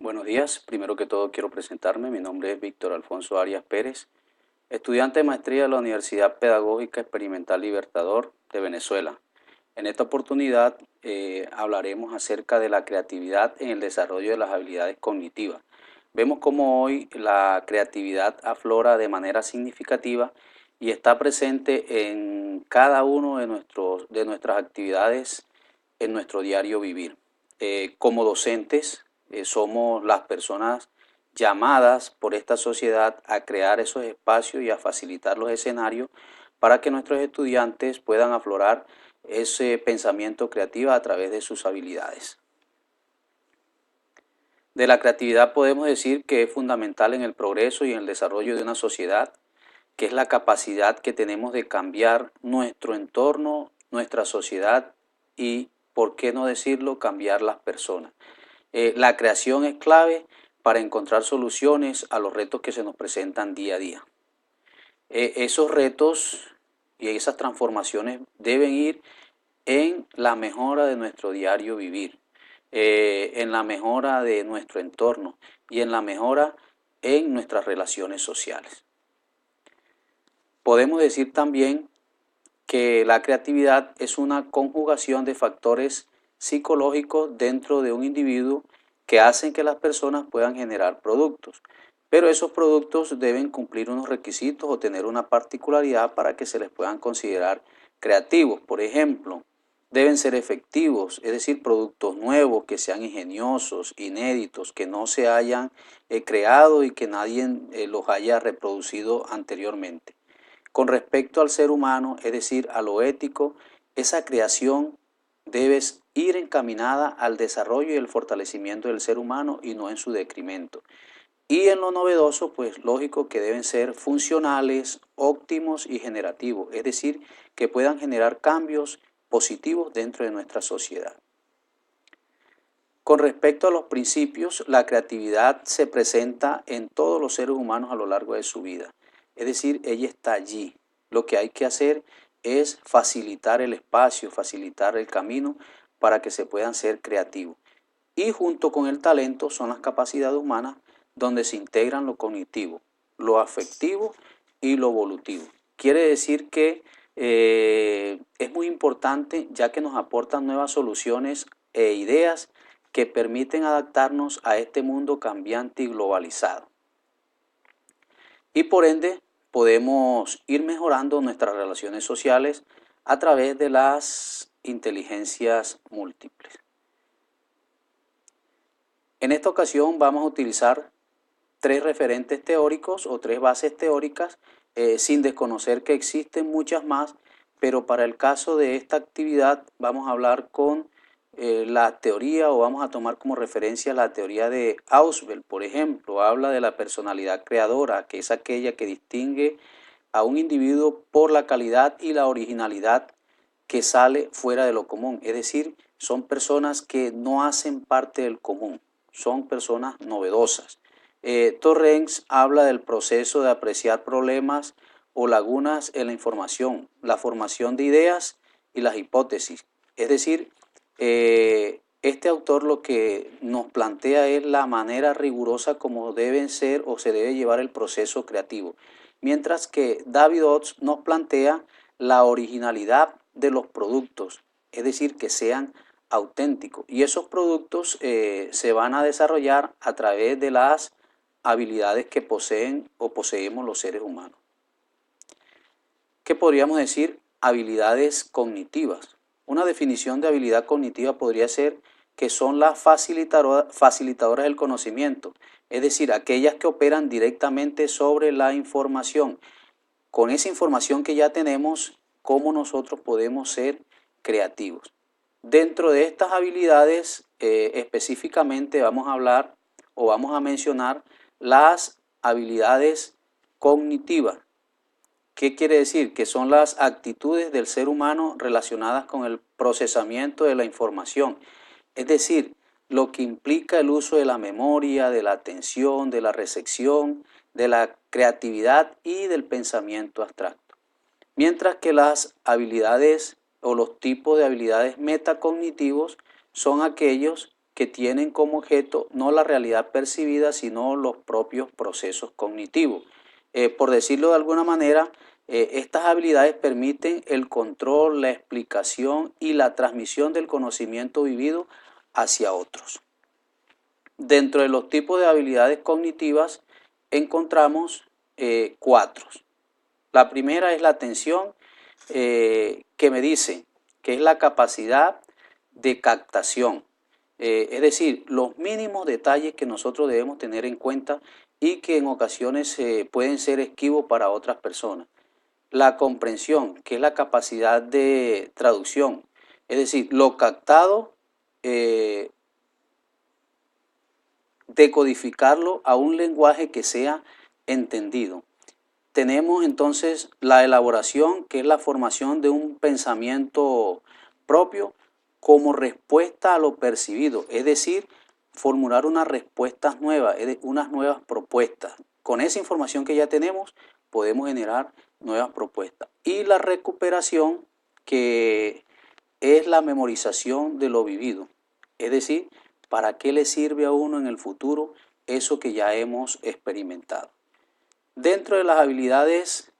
Buenos días, primero que todo quiero presentarme, mi nombre es Víctor Alfonso Arias Pérez, estudiante de maestría de la Universidad Pedagógica Experimental Libertador de Venezuela. En esta oportunidad hablaremos acerca de la creatividad en el desarrollo de las habilidades cognitivas. Vemos cómo hoy la creatividad aflora de manera significativa y está presente en cada uno de nuestras actividades en nuestro diario vivir. Como docentes, somos las personas llamadas por esta sociedad a crear esos espacios y a facilitar los escenarios para que nuestros estudiantes puedan aflorar ese pensamiento creativo a través de sus habilidades. De la creatividad podemos decir que es fundamental en el progreso y en el desarrollo de una sociedad, que es la capacidad que tenemos de cambiar nuestro entorno, nuestra sociedad y, por qué no decirlo, cambiar las personas. La creación es clave para encontrar soluciones a los retos que se nos presentan día a día. Esos retos y esas transformaciones deben ir en la mejora de nuestro diario vivir, en la mejora de nuestro entorno y en la mejora en nuestras relaciones sociales. Podemos decir también que la creatividad es una conjugación de factores psicológicos dentro de un individuo que hacen que las personas puedan generar productos. Pero esos productos deben cumplir unos requisitos o tener una particularidad para que se les puedan considerar creativos. Por ejemplo, deben ser efectivos, es decir, productos nuevos, que sean ingeniosos, inéditos, que no se hayan creado y que nadie los haya reproducido anteriormente. Con respecto al ser humano, es decir, a lo ético, esa creación debe ir encaminada al desarrollo y el fortalecimiento del ser humano y no en su decremento. Y en lo novedoso, pues lógico que deben ser funcionales, óptimos y generativos, es decir, que puedan generar cambios positivos dentro de nuestra sociedad. Con respecto a los principios, la creatividad se presenta en todos los seres humanos a lo largo de su vida. Es decir, ella está allí. Lo que hay que hacer es facilitar el espacio, facilitar el camino para que se puedan ser creativos. Y junto con el talento son las capacidades humanas donde se integran lo cognitivo, lo afectivo y lo volutivo. Quiere decir que es muy importante ya que nos aportan nuevas soluciones e ideas que permiten adaptarnos a este mundo cambiante y globalizado. Y por ende podemos ir mejorando nuestras relaciones sociales a través de las inteligencias múltiples. En esta ocasión vamos a utilizar tres referentes teóricos o tres bases teóricas, sin desconocer que existen muchas más, pero para el caso de esta actividad vamos a hablar con la teoría o vamos a tomar como referencia la teoría de Ausubel. Por ejemplo, habla de la personalidad creadora, que es aquella que distingue a un individuo por la calidad y la originalidad que sale fuera de lo común, es decir, son personas que no hacen parte del común, son personas novedosas. Torrens habla del proceso de apreciar problemas o lagunas en la información, la formación de ideas y las hipótesis. Es decir, este autor lo que nos plantea es la manera rigurosa como deben ser o se debe llevar el proceso creativo, mientras que David Oates nos plantea la originalidad de los productos, es decir, que sean auténticos. Y esos productos se van a desarrollar a través de las habilidades que poseen o poseemos los seres humanos. ¿Qué podríamos decir? Habilidades cognitivas. Una definición de habilidad cognitiva podría ser que son las facilitadoras del conocimiento, es decir, aquellas que operan directamente sobre la información. Con esa información que ya tenemos, ¿cómo nosotros podemos ser creativos? Dentro de estas habilidades, específicamente vamos a hablar o vamos a mencionar las habilidades cognitivas. ¿Qué quiere decir? Que son las actitudes del ser humano relacionadas con el procesamiento de la información. Es decir, lo que implica el uso de la memoria, de la atención, de la recepción, de la creatividad y del pensamiento abstracto. Mientras que las habilidades o los tipos de habilidades metacognitivos son aquellos que tienen como objeto no la realidad percibida, sino los propios procesos cognitivos. Por decirlo de alguna manera, estas habilidades permiten el control, la explicación y la transmisión del conocimiento vivido hacia otros. Dentro de los tipos de habilidades cognitivas encontramos 4. La primera es la atención, que me dice que es la capacidad de captación, es decir, los mínimos detalles que nosotros debemos tener en cuenta y que en ocasiones pueden ser esquivos para otras personas. La comprensión, que es la capacidad de traducción, es decir, lo captado, decodificarlo a un lenguaje que sea entendido. Tenemos entonces la elaboración, que es la formación de un pensamiento propio como respuesta a lo percibido, es decir, formular unas respuestas nuevas, unas nuevas propuestas. Con esa información que ya tenemos, podemos generar nuevas propuestas. Y la recuperación, que es la memorización de lo vivido, es decir, ¿para qué le sirve a uno en el futuro eso que ya hemos experimentado? Dentro de las habilidades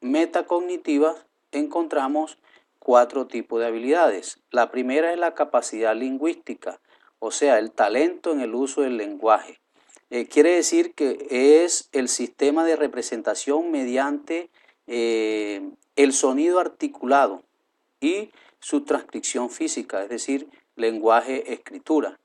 metacognitivas encontramos 4 tipos de habilidades. La primera es la capacidad lingüística, o sea, el talento en el uso del lenguaje. Quiere decir que es el sistema de representación mediante el sonido articulado y su transcripción física, es decir, lenguaje-escritura.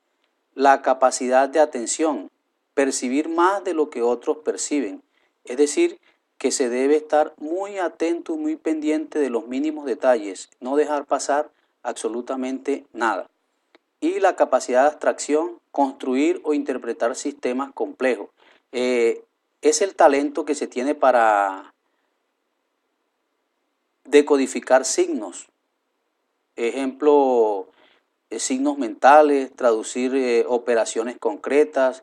La capacidad de atención, percibir más de lo que otros perciben, es decir, que se debe estar muy atento, muy pendiente de los mínimos detalles, no dejar pasar absolutamente nada. Y la capacidad de abstracción, construir o interpretar sistemas complejos. Es el talento que se tiene para decodificar signos. Ejemplo, signos mentales, traducir operaciones concretas.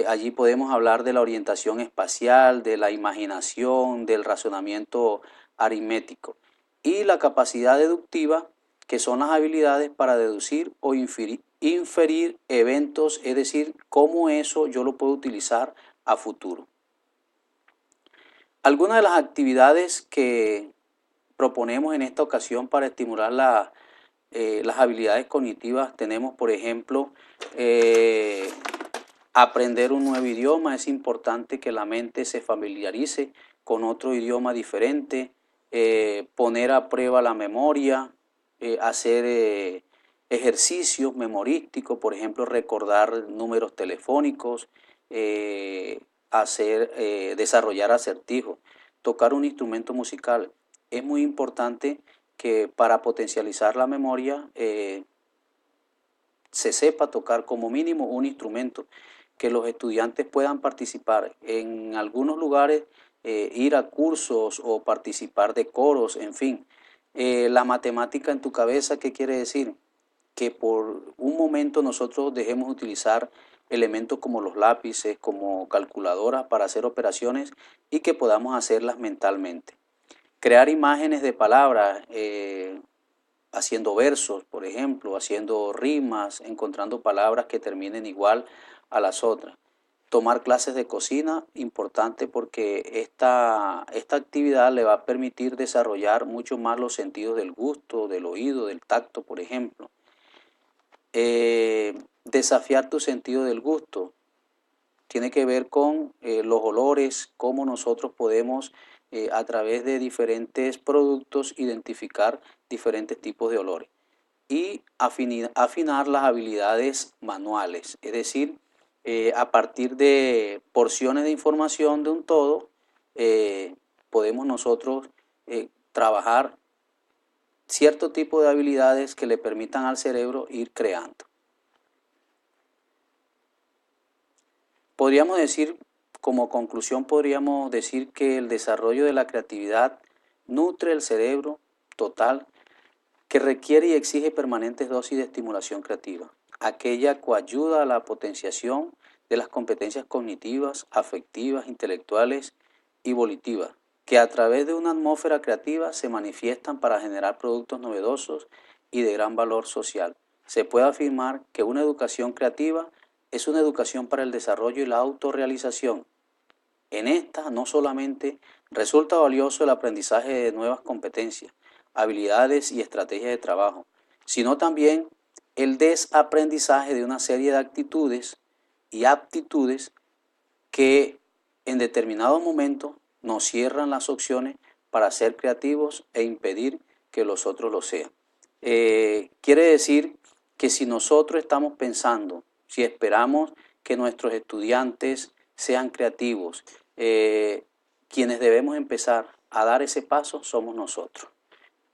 Allí podemos hablar de la orientación espacial, de la imaginación, del razonamiento aritmético. Y la capacidad deductiva, que son las habilidades para deducir o inferir eventos, es decir, cómo eso yo lo puedo utilizar a futuro. Algunas de las actividades que proponemos en esta ocasión para estimular las habilidades cognitivas tenemos, por ejemplo, aprender un nuevo idioma. Es importante que la mente se familiarice con otro idioma diferente, poner a prueba la memoria, hacer ejercicios memorísticos, por ejemplo, recordar números telefónicos, desarrollar acertijos, tocar un instrumento musical. Es muy importante que para potencializar la memoria se sepa tocar como mínimo un instrumento, que los estudiantes puedan participar en algunos lugares, ir a cursos o participar de coros, en fin. La matemática en tu cabeza, ¿qué quiere decir? Que por un momento nosotros dejemos de utilizar elementos como los lápices, como calculadoras para hacer operaciones y que podamos hacerlas mentalmente. Crear imágenes de palabras, haciendo versos, por ejemplo, haciendo rimas, encontrando palabras que terminen igual a las otras. Tomar clases de cocina, importante porque esta actividad le va a permitir desarrollar mucho más los sentidos del gusto, del oído, del tacto, por ejemplo. Desafiar tu sentido del gusto tiene que ver con los olores, cómo nosotros podemos a través de diferentes productos identificar diferentes tipos de olores. Y afinar las habilidades manuales, es decir, a partir de porciones de información de un todo, podemos nosotros trabajar cierto tipo de habilidades que le permitan al cerebro ir creando. Podríamos decir, como conclusión, podríamos decir que el desarrollo de la creatividad nutre el cerebro total, que requiere y exige permanentes dosis de estimulación creativa, aquella que ayuda a la potenciación de las competencias cognitivas, afectivas, intelectuales y volitivas, que a través de una atmósfera creativa se manifiestan para generar productos novedosos y de gran valor social. se puede afirmar que una educación creativa es una educación para el desarrollo y la autorrealización. En esta no solamente resulta valioso el aprendizaje de nuevas competencias, habilidades y estrategias de trabajo, sino también el desaprendizaje de una serie de actitudes y aptitudes que en determinados momentos nos cierran las opciones para ser creativos e impedir que los otros lo sean. Quiere decir que si nosotros estamos pensando, si esperamos que nuestros estudiantes sean creativos, quienes debemos empezar a dar ese paso somos nosotros.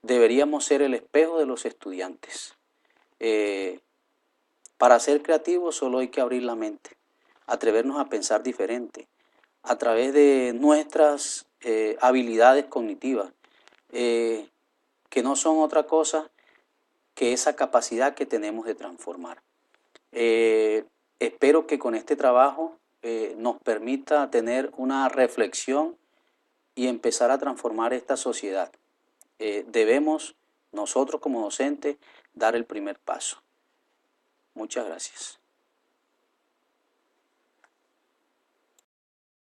Deberíamos ser el espejo de los estudiantes. Para ser creativos solo hay que abrir la mente, atrevernos a pensar diferente, a través de nuestras habilidades cognitivas, que no son otra cosa que esa capacidad que tenemos de transformar. Espero que con este trabajo nos permita tener una reflexión y empezar a transformar esta sociedad. Debemos nosotros como docentes dar el primer paso. Muchas gracias.